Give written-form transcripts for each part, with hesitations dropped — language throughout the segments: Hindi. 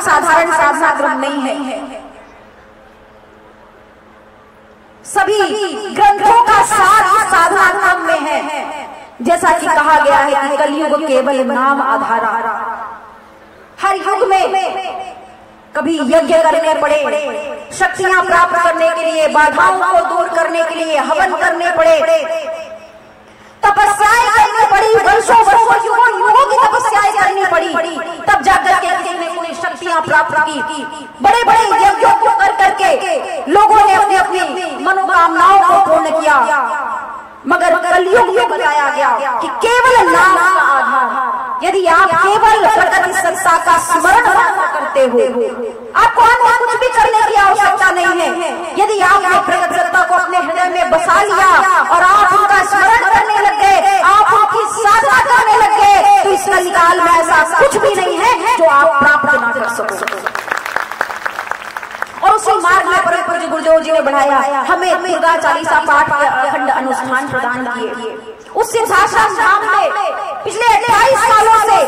साधारण साधना क्रम नहीं है। सभी ग्रंथों का सार साधना क्रम में है। जैसा कि कहा गया है कि कलयुग केवल नाम आधारा। हर युग में कभी यज्ञ करने पड़े, शक्तियां प्राप्त करने के लिए, बाधाओं को दूर करने के लिए हवन करने पड़े, तपस्याएं करनी पड़ी, वर्षों वर्षों युगों की तपस्याएं करनी पड़ी, तब जाकर के किसी ने कोई शक्तियां प्राप्त की। बड़े बड़े यज्ञों को कर करके लोगों ने अपनी अपनी मनोकामनाओं को पूर्ण किया। मगर कलयुग में बताया गया कि केवल नाम का आधार। यदि आप केवल प्रकृति सत्ता का स्मरण करते हो, आपको अन्य कुछ भी करने की आवश्यकता नहीं है। यदि आपने प्रकृति सत्ता को अपने हृदय में बसा लिया और आप उनका स्मरण करने लग गए, आप उनकी साधना करने लग गए, तो इस कलिकाल में ऐसा कुछ भी नहीं है जो आप प्राप्त ना कर सको। और उसी मार्ग में परम पूज्य गुरुदेव जी ने बढ़ाया, हमें दुर्गा चालीसा पाठ के अखंड अनुष्ठान प्रदान किए। उस सिद्धाश्रम धाम में पिछले 28 सालों से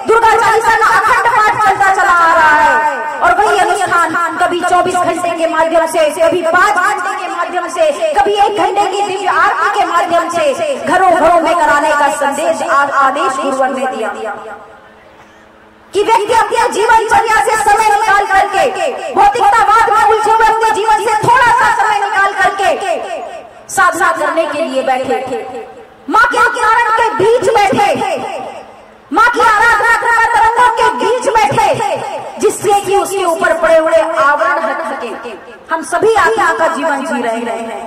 दुर्गा चालीसा का अखंड पाठ चलता चला आ रहा है। और वही अनुष्ठान कभी 24 घंटे के माध्यम से, कभी 5 घंटे के माध्यम से, कभी 1 घंटे की दिव्य आरती के माध्यम से घरों घरों में कराने का संदेश आदेश गुरुवर ने दिया कि व्यक्ति अपने जीवनचर्या से समय निकाल करके, भौतिकतावाद में उलझे हुए अपने जीवन से थोड़ा सा समय निकाल करके साधना करने के लिए बैठे, माँ के किरण के बीच बैठे, माँ की आराधना करना तरंगों के बीच बैठे, जिससे कि उसके ऊपर पड़े हुए आवरण हट सके। हम सभी आत्मा का जीवन जी रहे हैं,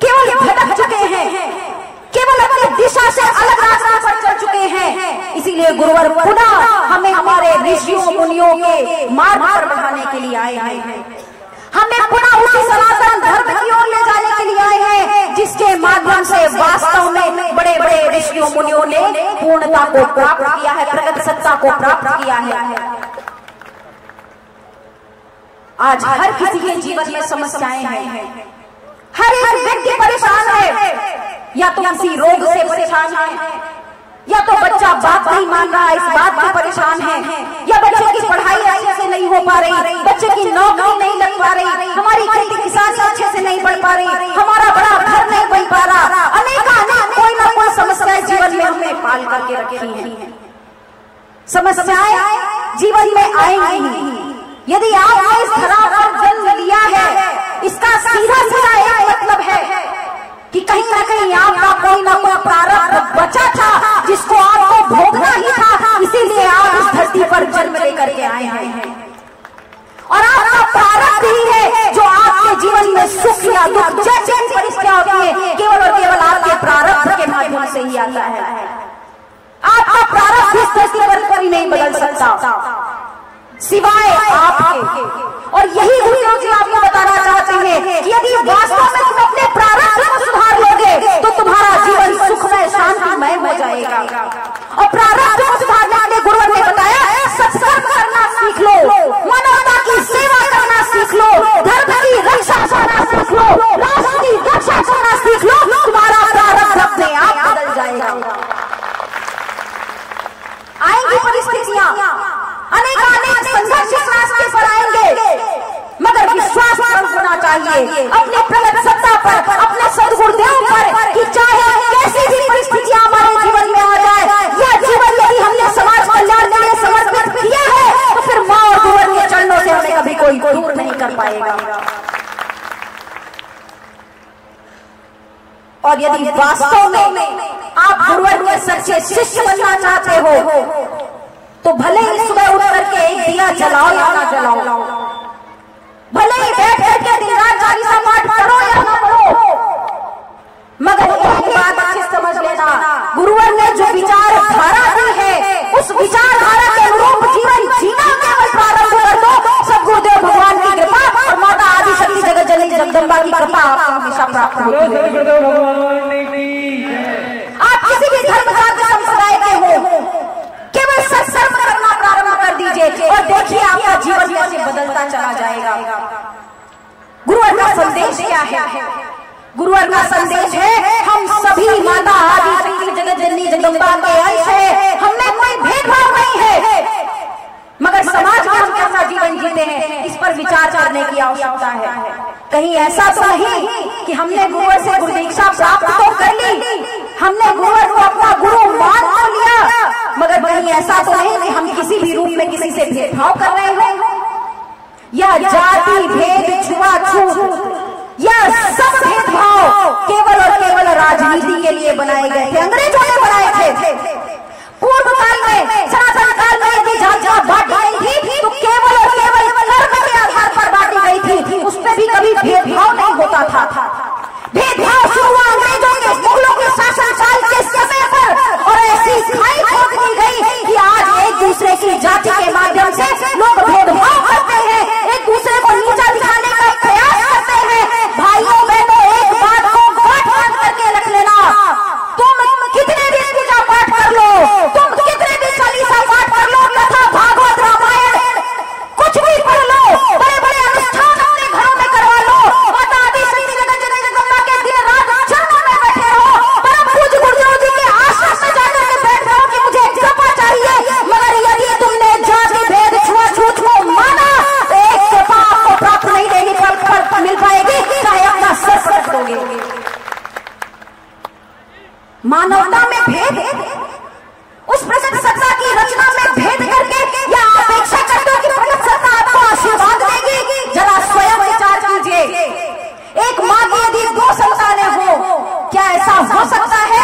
केवल भटक चुके हैं, केवल अपनी दिशा से अलग रास्ते पर चल चुके हैं। इसीलिए गुरुवर पुनः हमें हमारे ऋषियों मुनियों के मार्ग पर बढ़ाने के लिए आए हैं। हमें पुनः उसी सनातन धर्म की ओर ले जाने के लिए आए हैं, जिसके माध्यम से वास्तव में बड़े बड़े ऋषियों मुनियों ने पूर्णता को प्राप्त किया है, प्रगति सत्ता को प्राप्त किया है। आज हर किसी के जीवन में समस्याएं हैं, हर एक व्यक्ति परेशान है, या तो किसी रोग से परेशान है, या तो बच्चा बात नहीं मान रहा है इस बात से परेशान है, या बच्चे की पढ़ाई अच्छे से नहीं हो पा रही, बच्चे की नौकरी नहीं लग पा रही, हमारी खेती किसानी अच्छे से नहीं बढ़ पा रही, हमारा बड़ा घर नहीं बन पा रहा। अनेक कोई ना कोई समस्याएं जीवन में हमने पाल करके रखी हैं। समस्याएं जीवन में आएंगी। यदि आपने इस धरा पर जन्म लिया है, इसका सीधा सीधा एक मतलब है कि कहीं ना कहीं आपका कोई ना कोई प्रारब्ध बचा था, जिसको आपको भोगना ही था। इसीलिए आप इस धरती पर जन्म लेकर के आए हैं, और आपका प्रारब्ध ही है जो आपके जीवन में सुख या दुख जैसे परिस्थितियां होती है, केवल और केवल आपके प्रारब्ध के माध्यम से ही आता है। आपका प्रारब्ध इस धरती पर कोई नहीं बदल सकता सिवाय आपके। और यही गुरुदेव जी आपको बताना चाहते हैं कि यदि वास्तव में तुम अपने प्रारब्ध को सुधार लोगे तो तुम्हारा जीवन सुखमय शांतिमय हो जाएगा। और प्रारब्ध को सुधारने के लिए गुरुवर ने बताया, सत्कर्म करना सीख लो, मानवता की सेवा करना सीख लो, धर्म की रक्षा करना सीख लो, राष्ट्र की रक्षा करना सीख लो, तुम्हारा प्रारब्ध अपने आप बदल जाएगा। आएंगी परिस्थितियां, अनेक संघर्ष इस रास्ते पर आएंगे, मगर विश्वास होना चाहिए अपने प्रगति सत्ता पर, अपने सद्गुरुदेव पर, कि चाहे कैसी भी परिस्थितियां हमारे जीवन में आ जाए, यह जीवन यदि हमने समाज कल्याण के लिए समर्पित किया है, तो फिर माँ और गुरुवर के चरणों से हमें कभी कोई दूर नहीं कर पाएगा। और यदि वास्तव में आप गुरुवर के सच्चे शिष्य बनना चाहते हो, तो भले ही सुबह उठ करके एक दिया जलाओ या ना जलाओ, भले ही बैठ करके दिन रात चालीसा पाठ करो या ना करो, मगर एक बात अच्छी समझ लेना, गुरुवर ने जो विचारधारा दी है, उस विचारधारा के अनुरूप जीवन जीना केवल प्रारंभ कर दो। सब गुरुदेव भगवान की कृपा और माता आदि शक्ति जगत जननी जगदम्बा की कृपा आपको हमेशा प्राप्त होती है। आप किसी भी धर्म जाति संप्रदाय के हो, केवल सत्कर्म करना प्रारंभ कर दीजिए और देखिए आपका जीवन कैसे बदलता चला जाएगा। गुरुवर का संदेश क्या है? गुरुवर का संदेश है, हम सभी माता आदि शक्ति जगत जननी जगदम्बा के अंश है, हमें कोई भेदभाव नहीं है, मगर समाज जीवन जीते हैं, इस पर विचार करने की आवश्यकता है। कहीं ऐसा तो नहीं कि हमने गुरुवर से गुरुदीक्षा प्राप्त तो कर ली, हमने गुरुवर को अपना गुरु मान तो लिया, मगर कहीं ऐसा तो नहीं कि हम किसी भी रूप में किसी से भेदभाव कर रहे हैं। यह जाति भेद, छुआछूत, यह सब भेदभाव केवल और केवल राजनीति के लिए बनाए गए थे, अंग्रेजों ने बनाए थे। पूर्व काल में, सनातन काल में यदि जातियां बांटी गई थी तो केवल और केवल कर्म के आधार पर बांटी गई थी, उस पर भी कभी भेदभाव नहीं होता था। भेदभाव शुरू हुआ अंग्रेजों के, मुगलों के शासनकाल के समय पर, और ऐसी खाई खोद दी गई कि आज एक दूसरे की जाति के माध्यम से लोग भेदभाव करते हैं, एक दूसरे को नीचा दिखाने का प्रयास करते हैं। भाइयों बहनों, एक बात को गांठ बांध करके रख लेना, तुम कितने भी पूजा पाठ कर लो, तुम कितने भी चालीसा पाठ कर लो, कथा भागवत रामायण कुछ भी पढ़ लो, बड़े बड़े अनुष्ठान अपने घरों में करवा लो, माता आदि शक्ति जगदम्बा के दिन रात चरणों में बैठे रहो, परम पूज्य गुरुदेव जी के आश्रम में जाकर के बैठ जाओ कि मुझे कृपा चाहिए, मगर यदि तुमने जाति भेद छुआछूत को माना तो एक कृपा आपको प्राप्त नहीं देगी, फल मिल पाएगी, चाहे अपना सर पटक दोगे। मानवता में भेद, उस प्रगट सत्ता की रचना में भेद करके या अपेक्षा करते हो कि प्रगट सत्ता आपको आशीर्वाद देगी? जरा स्वयं विचार कीजिए। एक माँ की यदि 2 संतानें हो, क्या ऐसा हो सकता है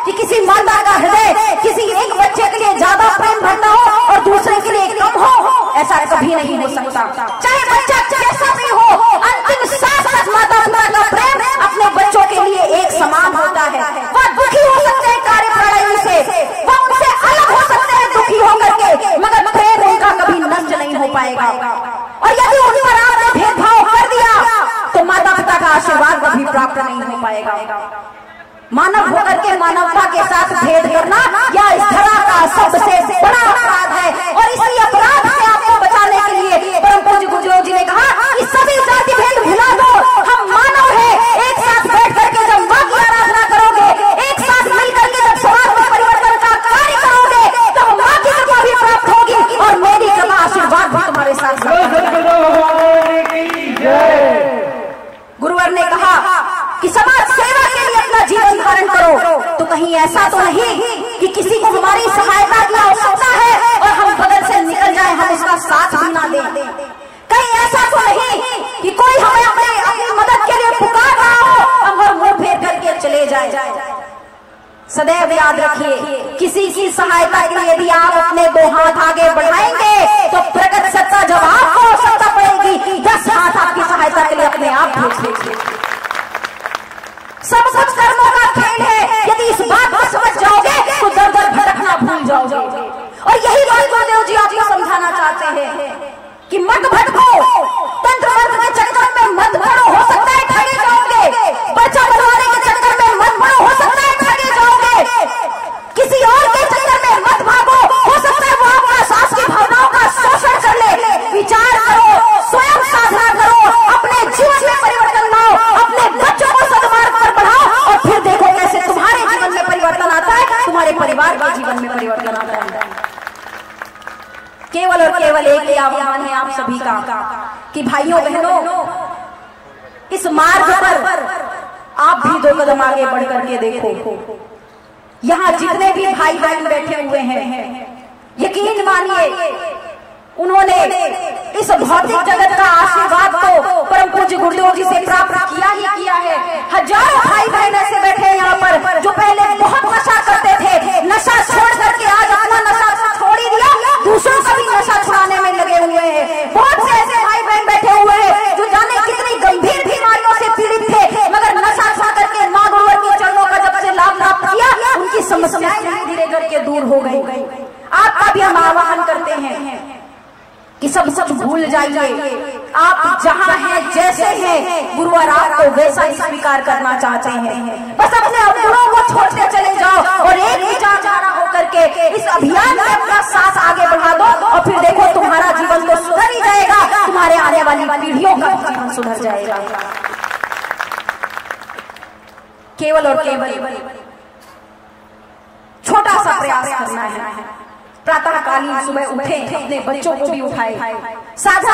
कि किसी माता का हृदय किसी एक बच्चे के लिए ज्यादा प्रेम भरता हो और दूसरे के लिए कम हो? ऐसा कभी नहीं हो सकता। चाहे बच्चा कैसा भी हो, अंतिम सांस तक माता पिता का प्रेम अपने बच्चों के लिए एक समान होता है। वह दुखी हो सकते हैं कार्य प्रणाली से, वह उनसे अलग हो सकते हैं दुखी होकर के, मगर प्रेम उनका कभी नष्ट नहीं हो पाएगा। और यदि उन पर आपने भेदभाव कर दिया तो माता पिता का आशीर्वाद कभी प्राप्त नहीं हो पाएगा। मानव होकर के मानवता के साथ भेद करना यह इस धरा का सबसे बड़ा अपराध है, और इसी अपराध से आपको बचाने के लिए परम पूज्य गुरुदेव जी ने कहा कि सभी जाति भेद भुला दो, हम मानव हैं, एक साथ बैठ करके जब मां की आराधना करोगे, एक साथ मिल करके जब समाज में परिवर्तन का कार्य करोगे, तब मां की कृपा भी प्राप्त होगी और मेरी कृपा आशीर्वाद भी तुम्हारे साथ। गुरुवर ने कहा कि समाज सेवा के लिए अपना जीवन धारण करो, तो कहीं ऐसा तो नहीं कि किसी को हमारी सहायता की आवश्यकता है और हम बगल से निकल जाए, हम उसका साथ भी ना दें। कहीं ऐसा तो नहीं कि कोई हमें अपनी मदद के लिए पुकार रहा हो, हम और मुंह फेर करके चले जाए। सदैव याद रखिए, किसी की सहायता के लिए यदि आप अपने 2 हाथ आगे बढ़ाएंगे तो प्रगट सत्ता जब आपको आवश्यकता पड़ेगी 10 हाथ आपकी सहायता के लिए अपने आप भेज देंगे। सब कुछ कर्मों का खेल है, यदि इस बात को समझ जाओगे तो दर दर भटकना भूल जाओगे। और यही बात गुरुदेव जी आपको समझाना चाहते हैं कि मत भटको, तंत्र मंत्र के चक्कर में मत पड़ो, हो सकता है ठगे जाओगे, बच्चा बनवाने के चक्कर में मत पड़ो, हो सकता है ठगे जाओगे, किसी और के चक्कर में मत भागो, हो सकता है वो आपका सास की भावनाओं का शोषण कर ले। विचार करो, स्वयं साधना करो, अपने जीवन में परिवर्तन लाओ, अपने बच्चों को सद्मार्ग पर बढ़ाओ, और फिर देखो कैसे तुम्हारे जीवन में परिवर्तन आता है, तुम्हारे परिवार के जीवन में परिवर्तन आता है। केवल और केवल एक ही आह्वान है आप सभी का कि भाइयों बहनों, इस मार्ग पर आप भी 2 कदम आगे बढ़ करके देखो। यहाँ जितने भी भाई बहन बैठे हुए हैं, यकीन मानिए उन्होंने इस भौतिक जगत का आशीर्वाद तो परम पूज्य गुरुदेव जी से प्राप्त किया ही किया है। हजारों भाई बहन ऐसे बैठे हैं यहाँ पर जो पहले बहुत नशा करते थे, नशा छोड़ करके आज अपना नशा छोड़ ही दिया, दूसरों का भी नशा छुड़ाने में लगे हुए हैं। बहुत से ऐसे भाई बहन बैठे हुए हैं जो जाने कितनी गंभीर बीमारियों से पीड़ित थे, मगर नशा छोड़ करके माँ गुरुवर के चरणों का जब से लाभ प्राप्त किया, उनकी समस्याएं धीरे धीरे करके दूर हो गई। आपका भी हम आह्वान करते हैं कि सब कुछ भूल जाइए, आप जहाँ हैं जैसे हैं, गुरुवर आपको वैसा ही स्वीकार करना चाहते हैं। बस अपने अपनों को छोड़ते चले जाओ और एक विचारधारा होकर के इस अभियान में अपना साथ आगे बढ़ा दो, और फिर देखो तुम्हारा जीवन तो सुधर ही जाएगा, तुम्हारे आने वाली पीढ़ियों का जीवन सुधर जाएगा। केवल और केवल छोटा सा प्रयास करना है, प्रातःकालीन सुबह उठे, अपने बच्चों को भी उठाए, साधा